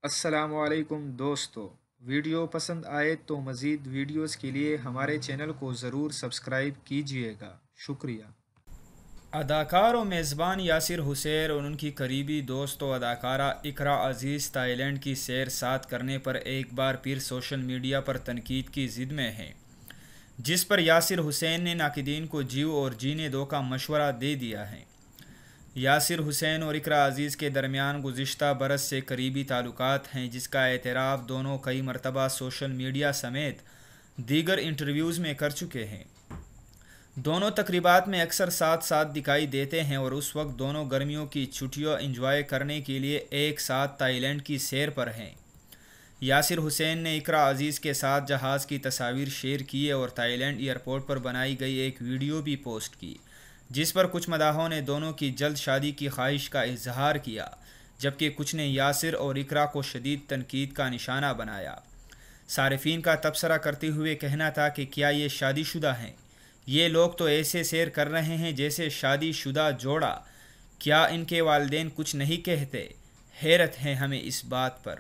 السلام علیکم دوستو، ویڈیو پسند آئے تو مزید ویڈیوز کے لیے ہمارے چینل کو ضرور سبسکرائب کیجیے گا، شکریہ۔ اداکار و میزبان یاسر حسین اور ان کی قریبی دوست و اداکارہ اقرا عزیز تائی لینڈ کی سیر ساتھ کرنے پر ایک بار پھر سوشل میڈیا پر تنقید کی زد میں ہیں، جس پر یاسر حسین نے ناقدین کو جیو اور جینے دو کا مشورہ دے دیا ہے۔ یاسر حسین اور اقرا عزیز کے درمیان گزشتہ برس سے قریبی تعلقات ہیں، جس کا اعتراف دونوں کئی مرتبہ سوشل میڈیا سمیت دیگر انٹرویوز میں کر چکے ہیں۔ دونوں تقریبات میں اکثر ساتھ ساتھ دکھائی دیتے ہیں اور اس وقت دونوں گرمیوں کی چھٹیاں انجوائے کرنے کے لیے ایک ساتھ تائی لینڈ کی سیر پر ہیں۔ یاسر حسین نے اقرا عزیز کے ساتھ جہاز کی تصاویر شیئر کیے اور تائی لینڈ ایئرپورٹ پر بنائی گئی ایک ویڈیو بھی پوسٹ کی، جس پر کچھ مداحوں نے دونوں کی جلد شادی کی خواہش کا اظہار کیا، جبکہ کچھ نے یاسر اور اقرا کو شدید تنقید کا نشانہ بنایا۔ صارفین کا تبصرہ کرتے ہوئے کہنا تھا کہ کیا یہ شادی شدہ ہیں؟ یہ لوگ تو ایسے سیر کر رہے ہیں جیسے شادی شدہ جوڑا، کیا ان کے والدین کچھ نہیں کہتے؟ حیرت ہے ہمیں اس بات پر۔